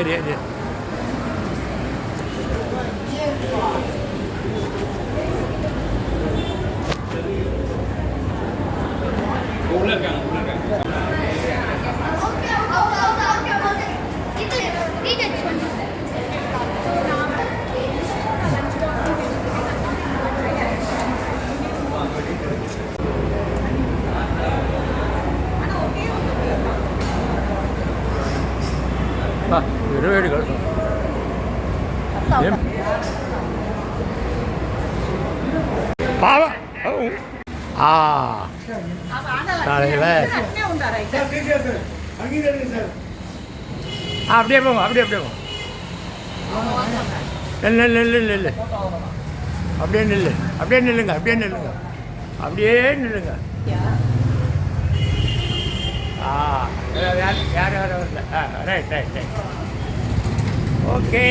சரி சரி. உள்ள இருக்காங்க. இருபது கலசம் அப்படியே போங்க அப்படியே அப்படியே போங்க. நெல் நெல் நெல் நெல் நெல் அப்படியே நெல் அப்படியே நில்லுங்க அப்படியே நில்லுங்க அப்படியே நில்லுங்க. யார் யார் வரல. Right right right okay.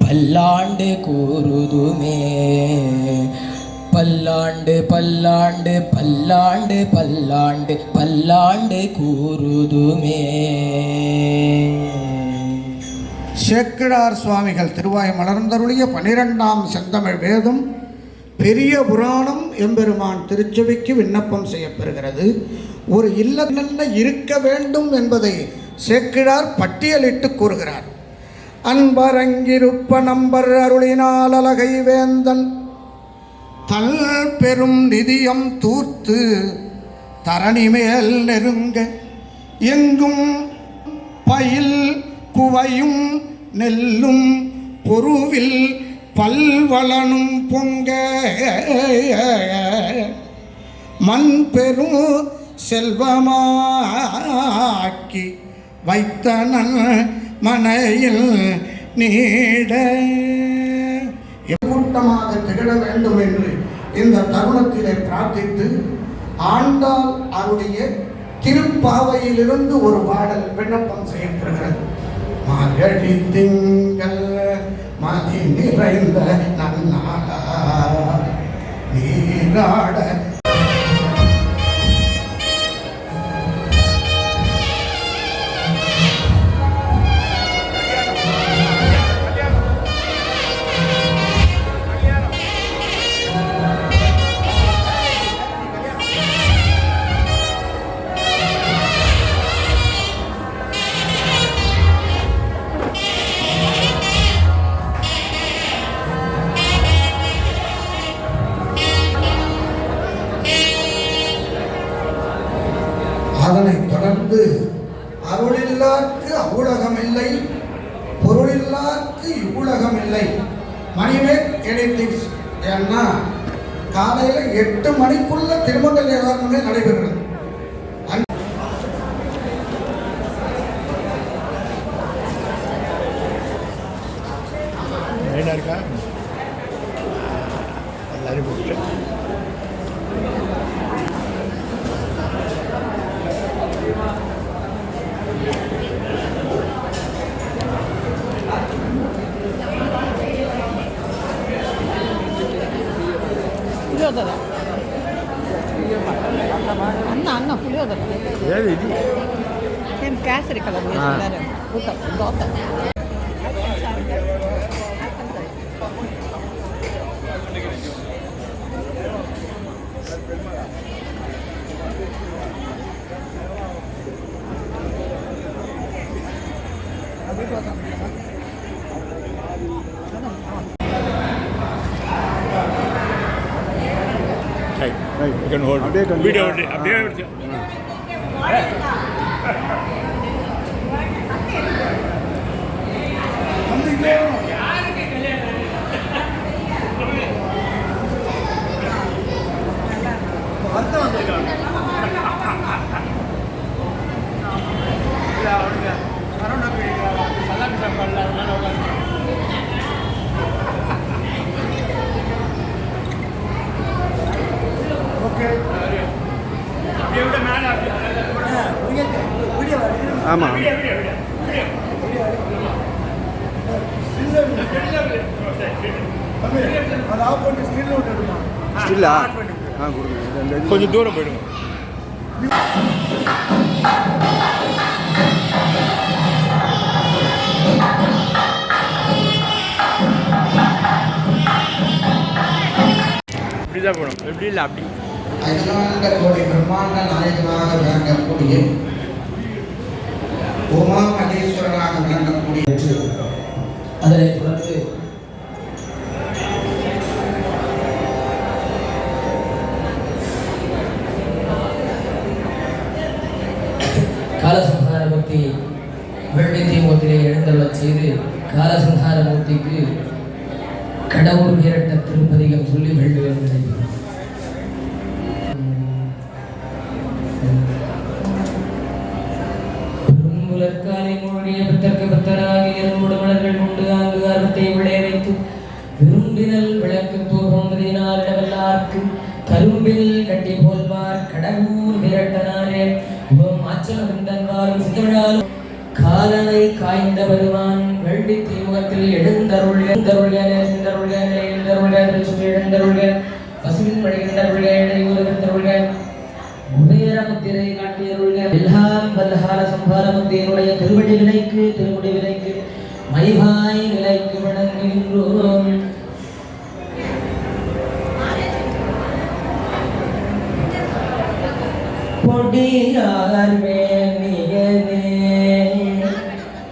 பல்லாண்டு கூறுதுமே பல்லாண்டு பல்லாண்டு பல்லாண்டு பல்லாண்டு பல்லாண்டு கூறுதுமே. சேக்கிழார் சுவாமிகள் திருவாய் மலர்ந்தருளிய 12ஆம் செந்தமிழ் வேதம் பெரிய புராணம் எம்பெருமான் திருச்செவிக்கு விண்ணப்பம் செய்யப்பெறுகிறது. ஒரு இல்ல இருக்க வேண்டும் என்பதை சேக்கிழார் பட்டியலிட்டு கூறுகிறார். அன்பரங்கிருப்ப நம்பர் அருளினால் அலகை வேந்தன் தல் பெரும் நிதியம் தூர்த்து தரணி மேல் நெருங்க எங்கும் பயில் குவையும் நெல்லும் பொருவில் பல்வளனும் பொங்க மண் பெரும் செல்வமாக்கி வைத்தனன் மனையில் நீட கூட்டமாக திகழ வேண்டும் என்று இந்த தருணத்திலே பிரார்த்தித்து ஆண்டாள் அவருடைய திருப்பாவையிலிருந்து ஒரு பாடல் விண்ணப்பம் செய்யப்படுகிறது. மார்கழி திங்கள் மதி நிறைந்த நன்னாளா நீராட அதனைத் தொடர்ந்து அருளில்லார்க்கு அவ்வுலகமில்லை பொருளில்லார்க்கு இவ்வுலகமில்லை மணிமேல் எடிட்டிங்ஸ். ஏன்னா காலையில் 8 மணிக்குள்ள திருமங்கல் விவகாரமே நடைபெறுகிறது. పులియోదర అన్న అన్న పులియోదర నేను కేసరి కలర్ వేసుకున్నాను దోత. Right, you can hold video. ஆமாம் ஸ்டில்லா கொஞ்சம் தூரம் போயிடுங்க. இல்லை போகணும் எப்படி இல்லை அப்படி அகிலாண்ட கோடி பிரம்மாண்ட நாயகனாக விளங்கக்கூடிய உமா மகேஸ்வரனாக விளங்கக்கூடிய அதனைத் தொடர்ந்து காலசம்ஹாரமூர்த்தி வெள்ளித்தி மூர்த்தியை எழுந்தருளச் செய்து காலசம்ஹாரமூர்த்திக்கு கடவுள் இரட்ட திருப்பதிகம் சொல்லி வேண்டுகிறேன். பெரும்புலற்காலை மூழ்கிய பத்தற்கு பத்தராகிய உடமலர்கள் கொண்டு ஆங்கு அறுத்தை விளைய வைத்து விரும்பினல் விளக்கு தூபம்பதியினால் இடவல்லார்க்கு கரும்பில் கட்டி போல்வார் கடவுள் விரட்டனாலே ஆச்சலம் சிந்தவிழாலும் காலனை காய்ந்த பெருமான் வெள்ளி தீமுகத்தில் எழுந்தருள்கள் பசுவின் மழைகள் குபேரமுத்திரை காட்டியருள்கள் எல்லாம் வல்லஹார சம்பாரமுத்தியனுடைய திருவடி விலைக்கு திருமுடி விலைக்கு மணிபாய் நிலைக்கு வணங்குகின்றோம். பொடியார் மேனியனே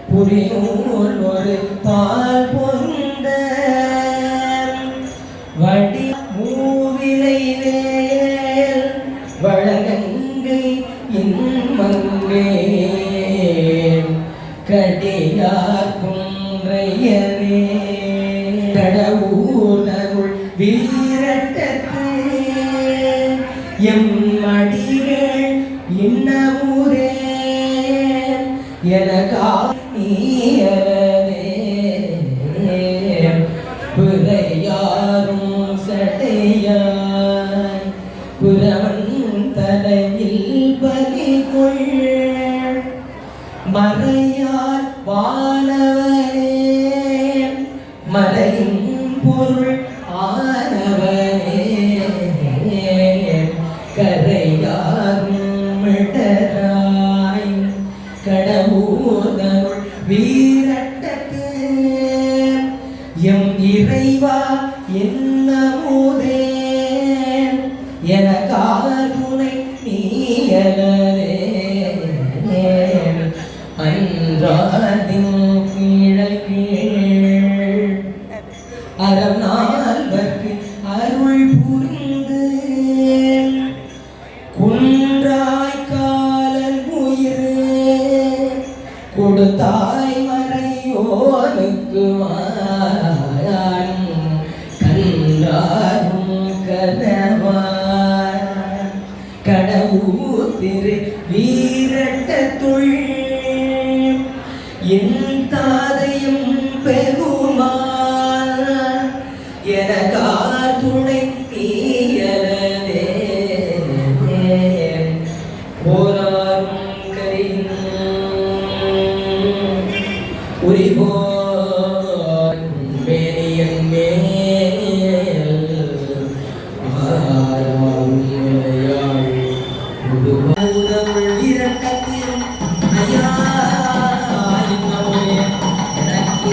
புரியூர் ஒரு பால் பொந்த வடி மூவிலை வேல் வழங்கை இன்மங்கே கடியார் குன்றையனே கடவுளருள் வீரட்டத்து எம் அடிகள் இன்னமுரே எனக்கா நீயரே புதையாரும் சடையாய் புறவன் தலையில் பலிகொள் மறையார் வானவனே மறையின் பொருள் ஆனவனே கரையாரும் மிடராய் கடவுளருள் வீரட்டத்து எம் இறைவா என்னமுதே எனக்கார் துணை நீயலரே அன்றாதின் கீழல் கீழ் அறம் நால்வர்க்கு அருள் புரிந்து குன்றாய் காலன் உயிர் கொடுத்தாய் மறையோனுக்கு வாரான் கன்றாரும் கதவார் கடவுள் திரு வீரட்டத்துள் என் தாதையும் பெருமாள் எனக்கார் துணை நீயலனே போராரும் கரின் உரிபோர் மேனியன் மேல் ஆராரும் விளையாள் உடுவாள் இரட்டத்தில் ஐயா எனக்கு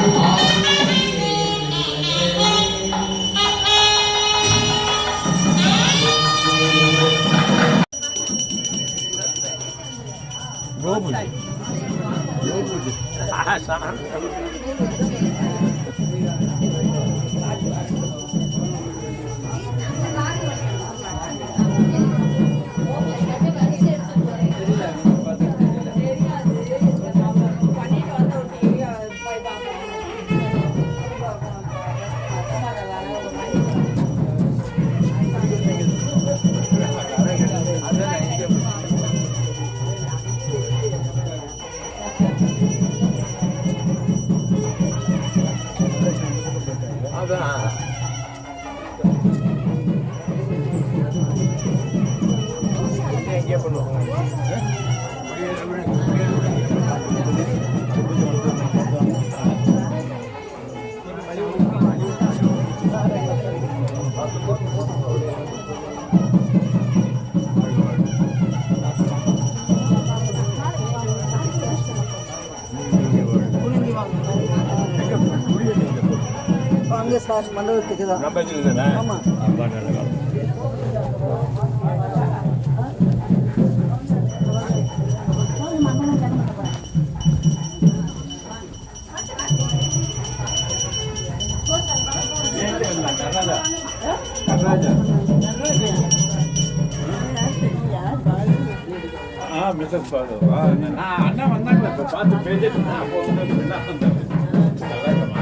அங்கே சார் மண்டபத்துக்கு தான். நம்ம வச்சுருந்தேன். ஆமாம். அப்பா நல்ல காலம். மிஸ்ஸஸ் பாலு நான் அண்ணா வந்தாங்க இப்போ பார்த்து பேசிட்டு இருந்தேன். அப்போ வந்து என்ன வந்தாங்க நல்லா இருக்கமா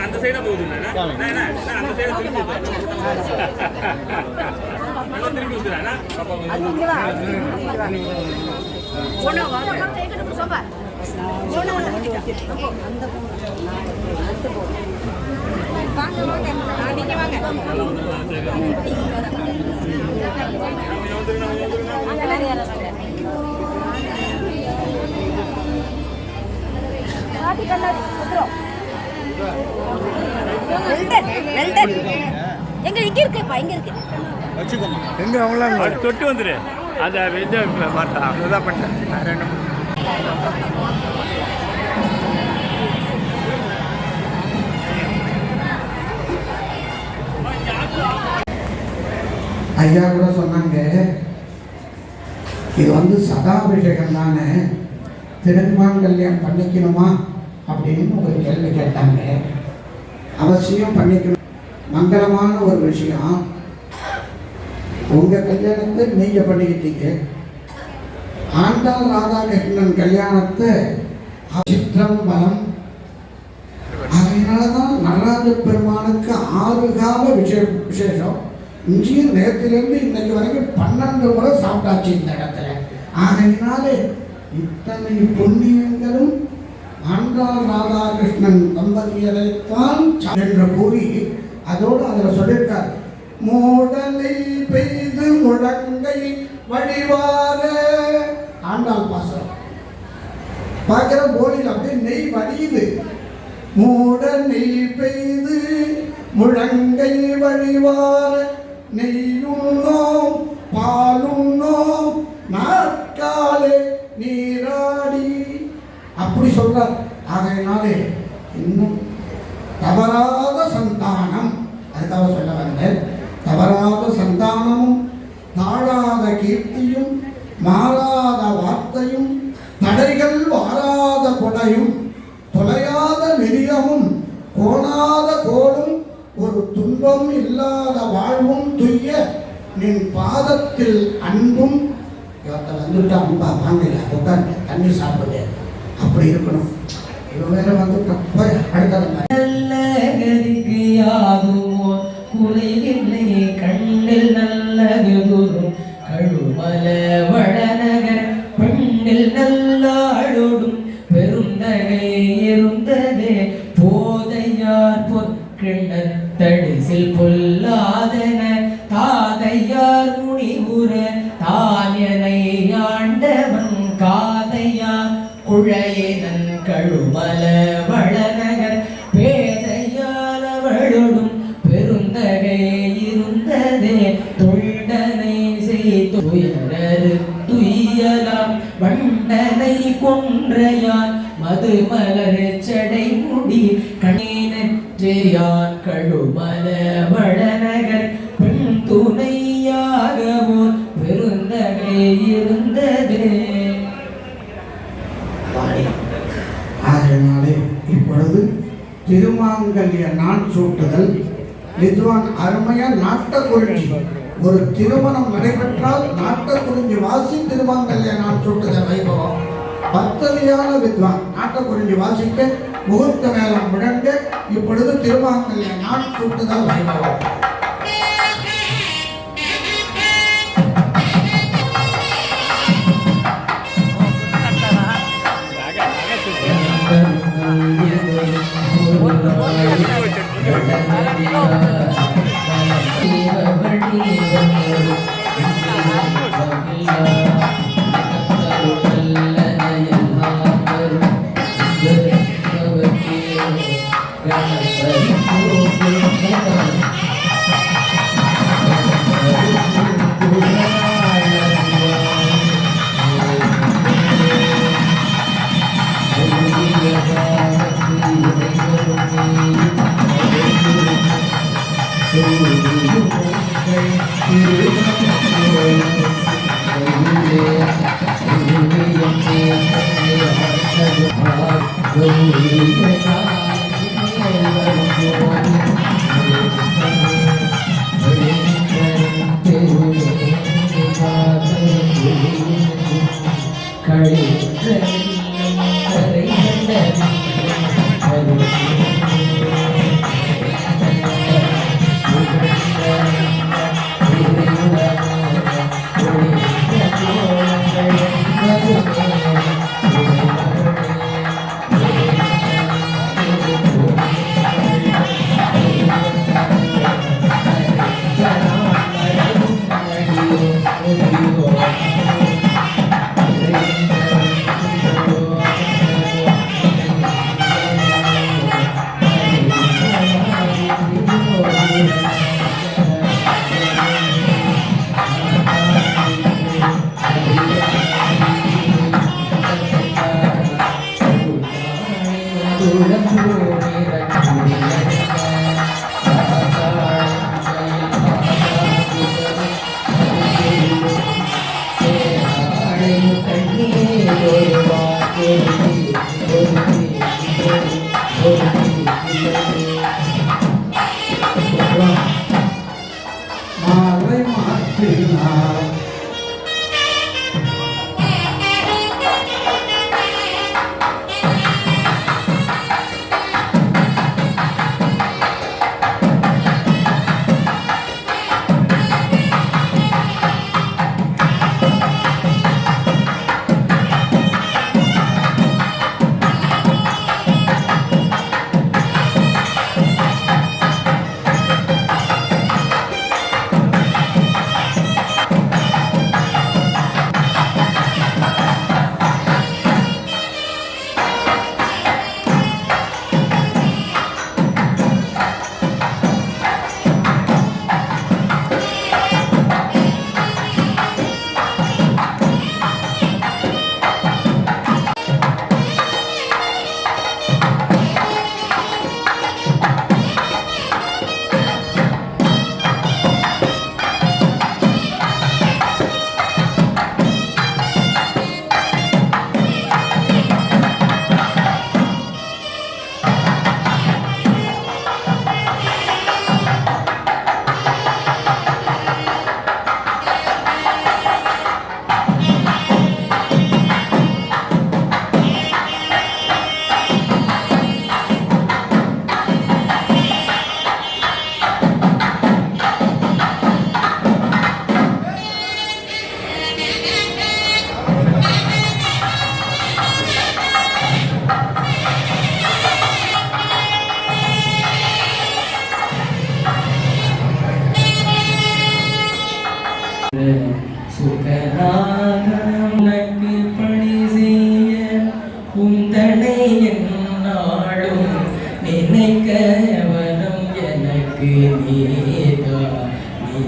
அந்த சைடா போகுதுண்ணா அந்த சைடா திருப்பி நல்லா திருப்பி விட்டுறாண்ணா எங்க இங்க இருக்குப்பா இங்க இருக்கு வச்சுக்கோங்க எங்க அவங்களாம் தொட்டு வந்துரு அந்த இது மாட்டா அதான் பண்ணிட்டேன் வேற என்ன பண்ண ஐயா கூட சொன்னாங்க இது வந்து சதாபிஷேகம் தானே, திருமான் கல்யாணம் பண்ணிக்கணுமா அப்படின்னு ஒரு கேள்வி கேட்டாங்க. அவசியம் பண்ணிக்கணும், மங்களமான ஒரு விஷயம். உங்கள் கல்யாணத்தை நீங்கள் பண்ணிக்கிட்டீங்க, ஆண்டாள் ராதாகிருஷ்ணன் கல்யாணத்தை சித்திரம்பலம். அதனால தான் நடராஜ பெருமானுக்கு 6 கால விசேஷம். இங்கேயும் நேரத்திலிருந்து இன்னைக்கு வரைக்கும் 12 முறை சாப்பிட்டாச்சு இந்த இடத்துல. ஆகையினாலே இத்தனை புண்ணியங்களும் ஆண்டாள் ராதாகிருஷ்ணன் தம்பதியரைத்தான் என்று கூறி அதோடு அதில் சொல்லியிருக்கார், மூடலை பெய்து முழங்கை வழிவார. ஆண்டாள் பாசனம் பார்க்குற போலியில் அப்படியே நெய் வடியுது. மூட நெய் பெய்து முழங்கை வழிவார நெய்யுண்ணோம் பாலுண்ணோம் நாட்காலே நீராடி அப்படி சொல்றார். ஆகையினாலே இன்னும் தவறாத சந்தானம், அதுக்காக சொல்ல வந்தேன். தவறாத சந்தானமும் தாழாத கீர்த்தியும் மாறாத வார்த்தையும் தடைகள் வாராத கொடையும் தொலையாத நெறியமும் கோணாத கோடும் ஒரு துன்பம் இல்லாத வாழ்வும் துய்ய நின் பாதத்தில் அன்பும். இவர்கிட்ட வந்துட்டு அன்பா வாங்கல உட்காந்து தண்ணி சாப்பிடுது அப்படி இருக்கணும். இவன் வேற வந்துட்டு போய் அடுத்த நல்ல கதிக்கு யாதுமோ குறைவில்லை கண்ணில் நல்லதுரும் கழுமல வடநகர் பெண்ணில் நல்லாளோடும் பெருந்தகை இருந்ததே போதையார் பொற்கிண்ணத்தடிசில் பொல்லாதன தாதையார் முனிவுர தானியனை ஆண்டவன் காதையார் குழையனன் கழுமல வளநகர் பேதையாளவளோடும் பெருந்தகை இருந்ததே தொண்டனை செய்துயரரு துயலாம் வண்டனை கொன்றையான் மதுமலர் சடை முடி கண்ணேனற்றையான் கழுமல வளநகர் பெண் துணையாகவோ பெருந்தகை இருந்ததே. ஆகையினாலே இப்பொழுது திருமாங்கல்ய நாள் சூட்டுதல் வித்வான் அருமையா நாட்டக்குறிஞ்சி. ஒரு திருமணம் நடைபெற்றால் நாட்டக்குறிஞ்சி வாசி திருமாங்கல்ய நாள் சூட்டுதல் வைபவம். பக்தலியான வித்வான் நாட்டக்குறிஞ்சி வாசிக்க முகூர்த்த மேளம் முழங்க இப்பொழுது திருமாங்கல்ய நாள் சூட்டுதல் வைபவம். மாலை மாற்றினார்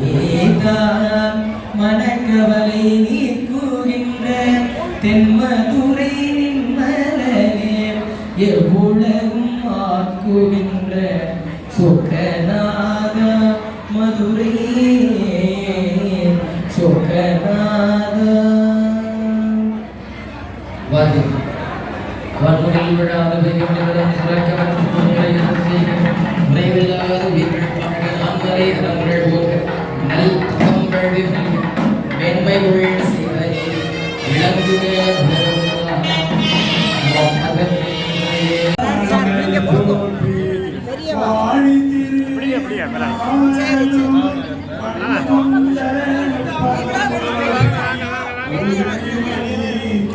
நீதா மனக்கவலை நீக்குகின்ற தென்மதுரை நின்மலனே எவ்வுலகும் ஆக்குகின்ற சொக்கநாத மதுரை சொக்கநாத வாதி வன்முறையில் விழாத பெரியவர்களிடம் சிறக்கவன் முறைவில்லாத உயிர்கள் நான்மறை அறங்கள் போக நல் தம்பழ்வில் மென்மை உள் சிவரே விளங்குக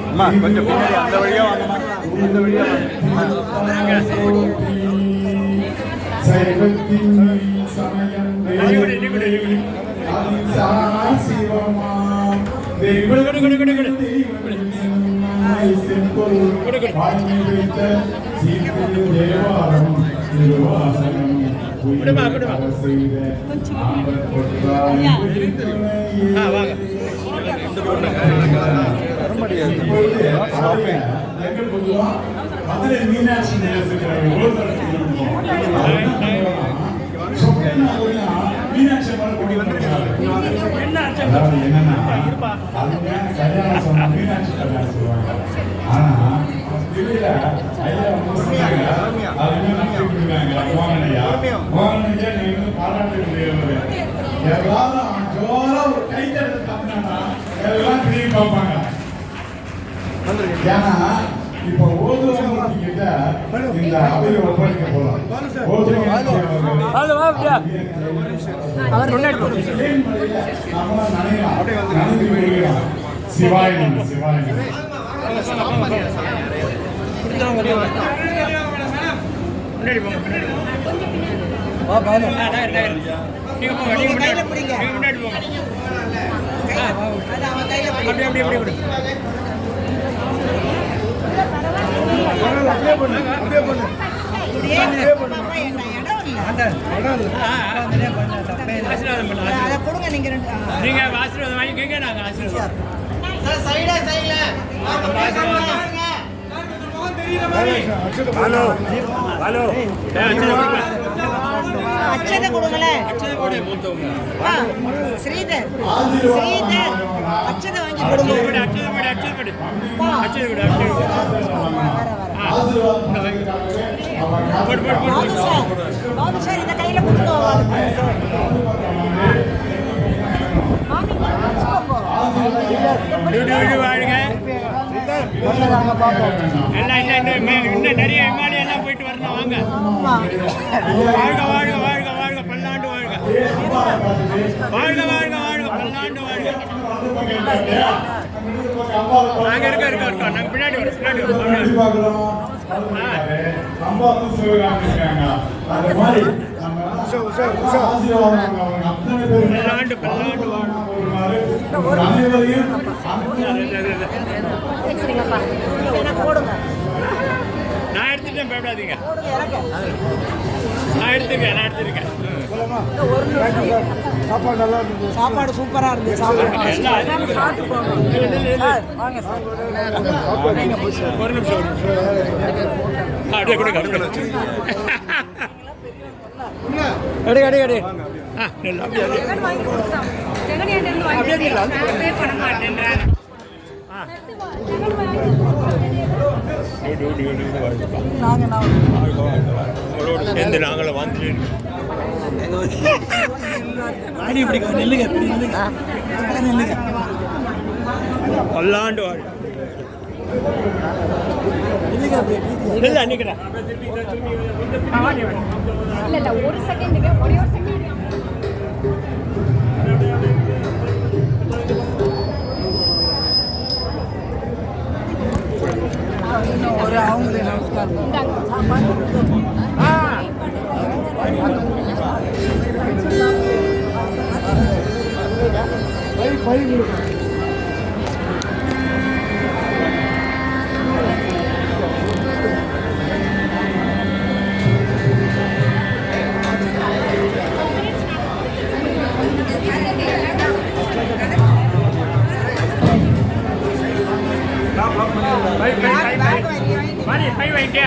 அம்மா கொஞ்சம் பின்னாடி அந்த வழியா வாங்கம்மா இந்த வழியா வாங்க சைவத்தின் சமயம் சிவமா தேவாரம் திருவாசனம் மதுரை மீனாட்சி மீனாட்சி என்னன்னா கல்யாணம் சொன்னா மீனாட்சி கல்யாணம் சொல்லுவாங்க. ஆனா திடீர்ல ஐயா வந்து சொன்னாங்க அது நினைச்சுக்கிட்டாங்க மோகனையா மோகனையா நீ வந்து பாராட்டு முடியாது எல்லாரும் ஜோரா ஒரு கைத்தெடுத்து தப்பினா எல்லாம் திரும்பி பார்ப்பாங்க. ஏன்னா இப்ப ஓதுவாங்க கிட்ட இந்த அவையை ஒப்படைக்க போறோம். சிவாய் சிவாய் நீங்க ஆசீர்வாதம் வாங்கிக்கங்க நாங்க ஆசீர்வாதம் ஹலோ ஹலோ அச்சதை கொடுங்களே ஸ்ரீதர் ஸ்ரீதர் அச்சதை வாங்கி கொடுங்க சார் இந்த கையில இன்னும் நிறைய விமானி எல்லாம் போயிட்டு வரணும் வாங்க. வாழ்க வாழ்க வாழ்க வாழ்க பல்லாண்டு வாழ்க வாழ்க வாழ்க வாழ்க பல்லாண்டு வாழ்க. நாங்க இருக்கோம் நாங்க பின்னாடி வரோம் பல்லாண்டு பல்லாண்டு நான் எடுத்துட்டேன் பயப்படாதீங்க. நான் எடுத்துருக்கேன் சாப்பாடு சூப்பரா இருந்துச்சு. ஒரு நிமிஷம் அப்படியே கூட சேர்ந்து நாங்களும் வந்து பல்லாண்டு வாழ் இல்ல நிக்கிறேன் இல்ல ஒரு செகண்ட் ஒரே ஒரு செகண்ட் ஒரு அவங்களே நமஸ்காரம். மாதிரி கை வைக்க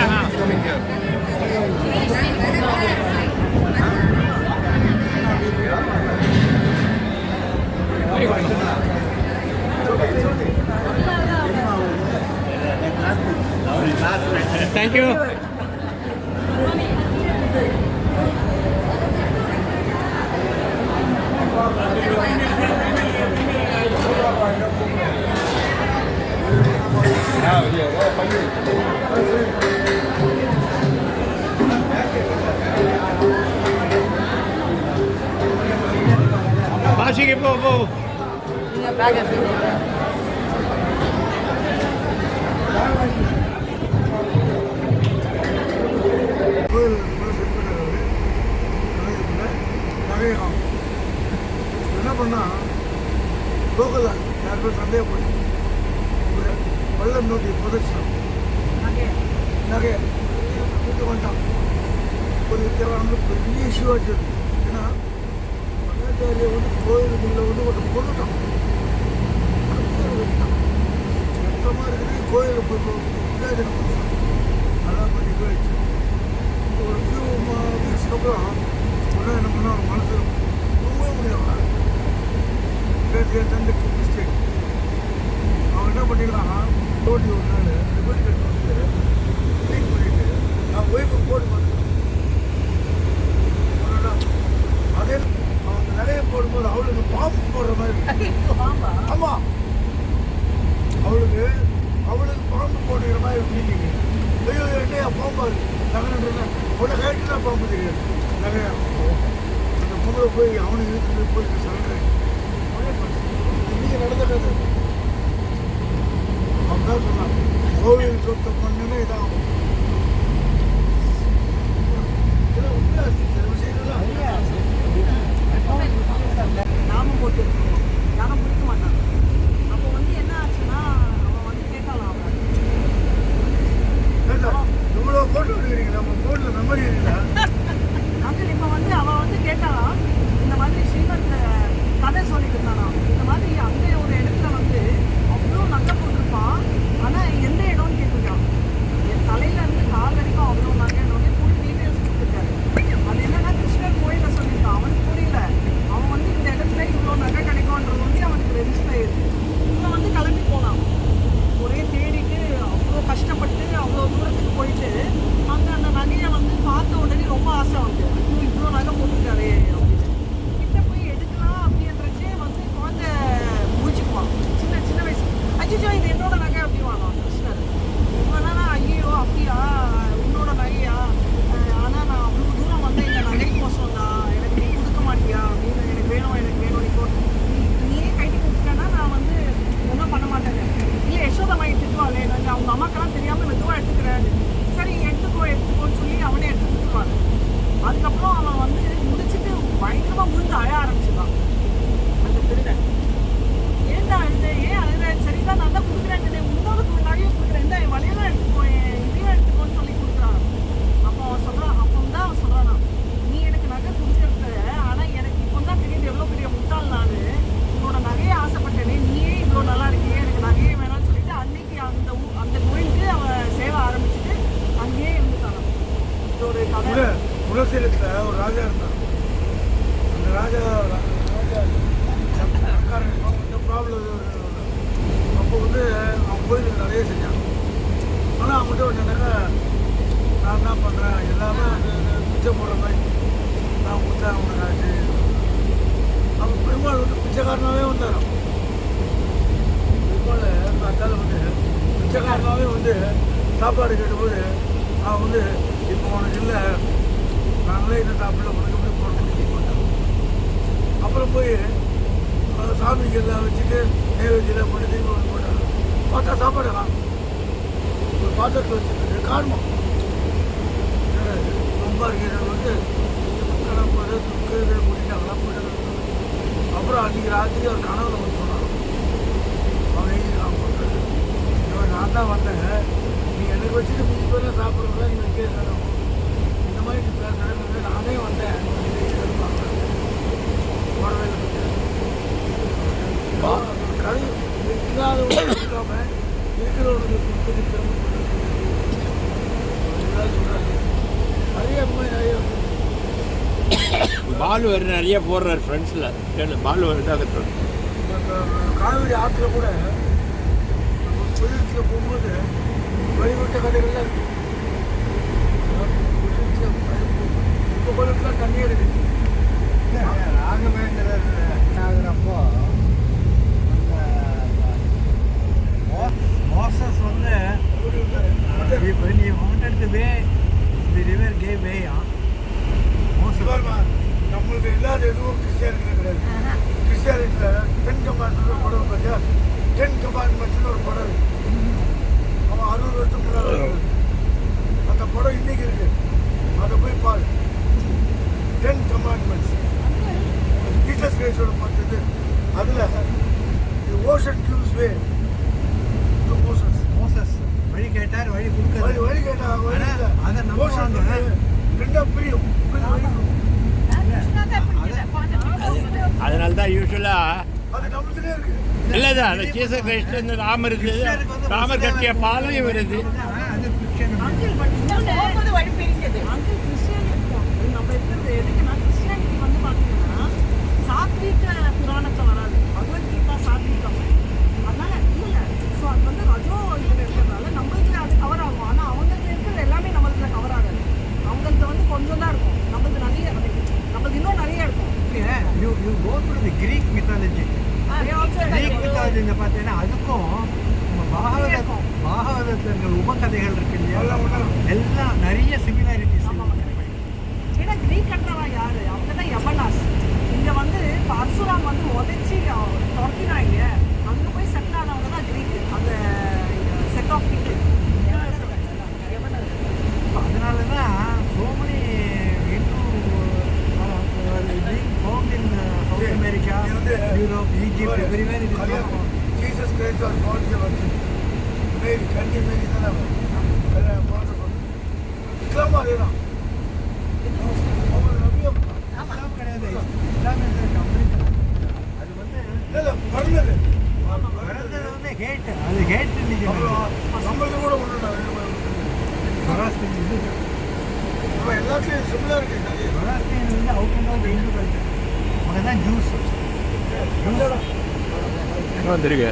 தேங்க்யூ. காசிக்கு போ போ. என்ன பண்ணா லோக்கல்ல யார் பேர் சந்தேகப்பட்டு வெள்ளம் நோக்கி புதைச்சிட்டான் நகைய கூட்டு வந்துட்டான். ஒரு தேவையான பெரிய இஷ்யூ ஆச்சு. ஏன்னா மகாச்சாரியை வந்து கோயிலுக்குள்ள வந்து ஒருத்தன் கொண்டுட்டான். மொத்தமாக இருக்குது கோயிலில் போய் விசாரணை பண்ணுறான். அதான் பண்ணி போயிடுச்சு. ஒரு ஃபியூ வீக்ஸ்க்கு அப்புறம் உடனே என்ன பண்ணால் அவன் மனசு தூங்கவே முடியல. தந்தை மிஸ்டேக் அவன் என்ன பண்ணிக்கலாம் டோட்டி ஒரு நாள் ரிப்போர்ட் கட்டு வந்து க்ளீன் பண்ணிட்டு நான் ஒய்ஃபுக்கு போட்டு பார்த்தேன். அதே அவங்க நிறைய போடும்போது அவளுக்கு பாம்பு போடுற மாதிரி. ஆமாம், அவளுக்கு பாம்பு போடுற மாதிரி ஃபீலிங்கு. ஐயோ என்னையா பாம்பா நகரன்றா உடனே கைட்டு தான் பாம்பு தெரியாது நகையா. அந்த பொங்கலை போய் அவனுக்கு இழுத்துட்டு போய் சொல்கிறேன். இன்னைக்கு நடந்த கதை அப்படிதான் சொன்னான். கோவில் சொத்தை பண்ணுன்னா இதாகும். சில விஷயங்கள்லாம் நாமம் போட்டு யாரும் பிடிக்க மாட்டான். அப்போ வந்து என்ன ஆச்சுன்னா அவன் வந்து கேட்கலாம். இவ்வளோ போட்டோ எடுக்கிறீங்க, நம்ம ஃபோனில் மெமரி இருக்குதா? அங்கிள் இப்போ வந்து அவன் வந்து கேட்டான். இந்த மாதிரி ஸ்ரீமந்தில் கதை சொல்லிட்டு இருந்தானா. இந்த மாதிரி அங்கே ஒரு இடத்துல வந்து அவ்வளோ நகை போட்டிருப்பான். ஆனால் எந்த இடம்னு கேட்டிருக்கான். என் தலையிலேருந்து கால் வரைக்கும் அவ்வளோ நகைன்னு ஃபுல் டீட்டெயில்ஸ் கொடுத்துருக்காரு. அது என்னன்னா கிருஷ்ணர் கோயிலில் சொல்லியிருக்கான். அவனுக்கு புரியல. அவன் வந்து இந்த இடத்துல இவ்வளோ நகை கிடைக்கும்ன்றது வந்து அவனுக்கு ரெஜிஸ்டர் ஆயிடுச்சு. இவன் வந்து கிளம்பி போனான். ஒரே தேடிட்டு அவ்வளோ கஷ்டப்பட்டு அவ்வளோ தூரத்துக்கு போயிட்டு அங்கே அந்த நகையை வந்து பார்த்த உடனே ரொம்ப ஆசை வந்து இவ்வளோ நகை போட்டுருக்காரு அப்படின்னு கிட்ட போய் எடுக்கலாம் அப்படின்றச்சே வந்து குழந்தை முடிச்சுக்குவான். சின்ன வயசு அச்சிச்சோ இது என்னோட நகை அப்படி வாங்க கிருஷ்ணர். இவனா ஐயோ அப்படியா உன்னோட நகையா, ஆனால் நான் அவ்வளோ தூரம் வந்து இந்த நகைக்கோசம் தான் எனக்கு நீ கொடுக்க மாட்டியா அப்படின்னு. எனக்கு வேணும் நீயே கைட்டி கொடுத்துட்டேன்னா நான் வந்து ஒன்றும் பண்ண மாட்டேங்க. இல்லை யசோதா வாங்கி திட்டுவாளே, நாங்கள் அவங்க அம்மாக்கெல்லாம் தெரியாமல் மெதுவாக எடுத்துக்கிறேன். சரி எடுத்துக்கோன்னு சொல்லி அவனே எடுத்து கொடுத்துருவாங்க. அதுக்கப்புறம் அவன் வந்து முடிச்சுட்டு பயங்கரமாக விழுந்து அழ ஆரம்பிச்சுதான் அந்த திருடன். ஏன்டா அழுத, ஏன் அழுத? சரிதான் நான் தான் கொடுக்குறேன், முன்னோட நகையும் கொடுக்குறேன், இந்த வலையெல்லாம் எடுத்துக்கோ, இதையும் எடுத்துக்கோன்னு சொல்லி கொடுக்குறான். அப்போ அவன் சொல்கிறானா நீ எனக்கு நகை கொடுத்துருக்க, ஆனால் எனக்கு இப்போ தான் தெரியுது எவ்வளோ பெரிய முட்டாள் நான். உன்னோட நகையை ஆசைப்பட்டேனே, நீயே இவ்வளோ நல்லா இருக்கியே, எனக்கு நகையே வேணாம்னு சொல்லிட்டு அன்னைக்கு அந்த கோயிலுக்கு அவன் சேவை ஆரம்பிச்சுட்டு அங்கேயே இருந்துட்டான். இது ஒரு கதை. குலசேலத்தில் ஒரு ராஜா இருந்தான். அந்த ராஜா கொஞ்சம் ப்ராப்ளம். அப்போ வந்து அவன் கோயிலுக்கு நிறைய செஞ்சான். ஆனால் அவங்ககிட்ட ஒன்றுனாக்கா நான் என்ன பண்ணுறேன் எல்லாமே பிச்சை போடுற மாதிரி நான் கொடுத்தேன் அவனுக்கு ஆச்சு. அவன் பெருமாள் வந்து பிச்சைக்காரனாகவே வந்தாரான். பெருமாள் அதால் வந்து பிச்சைக்காரனாகவே வந்து சாப்பாடு கேட்டபோது அவன் வந்து இப்போ உனக்கு இல்லை, நாங்களே இந்த சாப்பிடல, உனக்கு எப்படி போட முடியும் போட்டான். அப்புறம் போய் சாமிக்கு எல்லாம் வச்சுட்டு நைவேத்தியெல்லாம் போட்டு திரும்பி ஒன்று போட்டாங்க. பார்த்தா சாப்பாடு காணும். ஒரு பாத்திரத்தில் வச்சுருக்கு காணுமா ரொம்ப இருக்கிறத வந்து கடன் போட்டு துக்கு இதை கூட்டிட்டாங்களாம் போயிட்டு. அப்புறம் அன்றைக்கி ராத்திரி அவர் கனவுல வந்து சொன்னாங்க. அவன் எழுதிக்கலாம் போட்டு நான் தான் வந்தேன், நீ எனக்கு வச்சுட்டு மிஞ்சி பேர் சாப்பிட்றதா நீ வைக்கிறேன், இந்த மாதிரி நீ பேசுகிறேன், நானே வந்தேன் போடவே கதை இல்லாதவங்க இருக்காம இருக்கிறவனுக்கு கொடுத்துட்டு பாலு வேறு நிறைய போடுறாரு ஃப்ரெண்ட்ஸில் கேளு பாலு இதாக சொல்லு. காவிரி ஆற்றுல கூட குளிர்ச்சியில் போகும்போது வழிவிட்ட கதைகள்லாம் இருக்கு. இப்போ குளிர்ச்சியில் தண்ணி இருக்குது. ராகவேந்திரர் ஆகிறப்போ மோசஸ் வந்து when he wanted the way the river gave way நம்மளுக்கு இல்லாத எதுவும் கிறிஸ்டியானிட்டியில் கிடையாது. கிறிஸ்டியானிட்டியில் 10 கமாண்ட்மெண்ட் ஒரு படம் பார்த்தியா? 10 கமாண்ட்மெண்ட்ஸ்னு ஒரு படம் இருக்கு. அவன் 60 வருஷம் முன்னாடி அந்த படம் இன்னைக்கு இருக்கு. அதை போய் பாரு. 10 கமாண்ட்மெண்ட்ஸ் ஜீசஸ் கிரைஸ்டோட பார்த்தது. அதில் ocean gives way to Moses வழி கேட்டார், வழி கொடுக்க வழி கேட்டார். அதை ஓஷன் ரெண்டா பிரியும். அதனால தான் யூஸ்வலாக அது நம்மளுக்குனே இருக்கு. இல்லை தான் அந்த ஜீசஸ் கிரைஸ்ட் இந்த ராமர் இருக்குது, ராமர் கட்டிய பாலம் வருது. போகும்போது வழி பிரிஞ்சது. அங்கிள் கிறிஸ்டியானிட்டி நம்ம இருக்கிறது எதுக்குன்னா கிறிஸ்டியானிட்டி வந்து பார்த்தீங்கன்னா சாத்வீக புராணத்தை வராது. பகவத்கீதா சாத்வீகம். அதனால இல்லை. ஸோ அது வந்து ரஜோ இதில் இருக்கிறதுனால நம்மளுக்கு அது கவர் ஆகும். ஆனால் அவங்களுக்கு இருக்கிறது எல்லாமே நம்மளுக்கு கவர் ஆகாது. அவங்களுக்கு வந்து கொஞ்சம் தான் இருக்கும். நம்மளுக்கு நிறைய நம்மளுக்கு இன்னும் நிறைய இருக்கும். You go through the Greek mythology. Greek mythology பார்த்தீங்கன்னா அதுக்கும் நம்ம பாகவதத்தில் இருக்கிற உபகதைகள் இருக்கு இல்லையா, எல்லாம் நிறைய சிமிலாரிட்டிஸ். ஏன்னா கிரீக் கட்டுறவா யாரு? அவங்க தான் யமனாஸ். இங்கே வந்து பரசுராம் வந்து உதைச்சி துரத்தினாங்க. அங்கே போய் செட்டில் ஆனவங்க தான் கிரீக். அந்த செட் ஆஃப் பீப்புள். அதனால தான் so many found in South America, Europe, Egypt, everywhere it is found. Jesus Christ was born here. Mary, Kanji Mary தான இஸ்லாம் அதேதான். அவங்க நபியம் இஸ்லாம் கிடையாது. இஸ்லாம் என்ற கம்ப்ளீட் அது வந்து இல்லை பிறந்தது வந்து ஹேட். அது ஹேட் இன்னைக்கு நம்மளுக்கு கூட ஒன்று எல்லாத்துலேயும் சிமிலாரிட்டி நிறைய. மகாராஷ்டிரன் வந்து out and out Hindu culture. அவங்க தான் ஜூஸ் வந்துருங்க.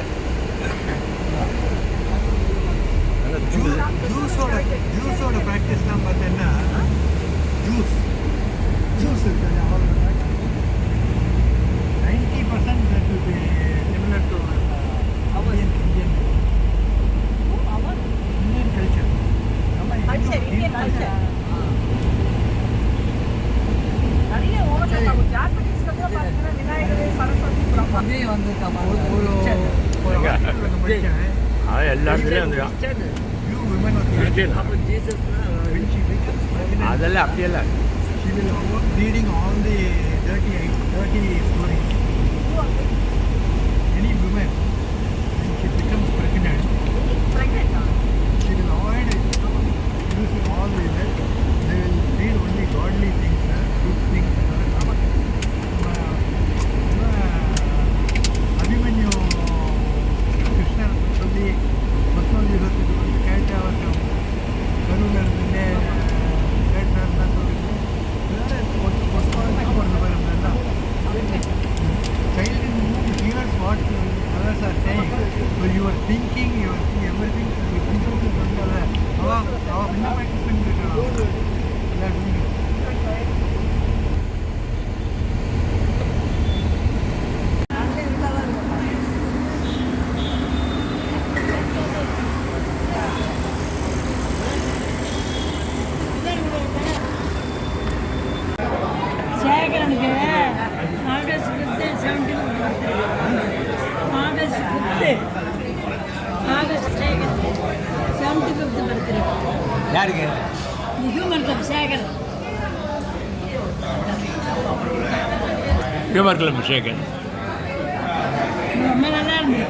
ஜூஸோட ப்ராக்டிஸ்லாம் பார்த்தீங்கன்னா ஜூஸ் இருக்குது. அவரோட 90% that will be similar to Indian culture. Indian culture. நிறைய ஜாப்பனீஸ்ல கூட பார்த்தீங்கன்னா விநாயகர் சரஸ்வதி அப்படியே வந்திருக்காங்க. அது எல்லாத்துலேயும் வந்து அதெல்லாம் அப்படியெல்லாம் reading all the dirty stories. Any woman, when she becomes pregnant, she will avoid using all the that. They will read only godly things, good things. Abhimanyu Krishna சொல்லி பத்மாவதி இருபத்தி கேட்ட அவர்கள் கருவில் இருந்துட்டே கேட்டார் தான் சொல்லிட்டு child hears what others are saying. So you are thinking, everything. You think சேகரனுக்கு August 5 August 5 August Sekaran 75th birthday. யாருக்கு? Human club Sekaran. Human club Sekaran ரொம்ப நல்லா இருந்தது.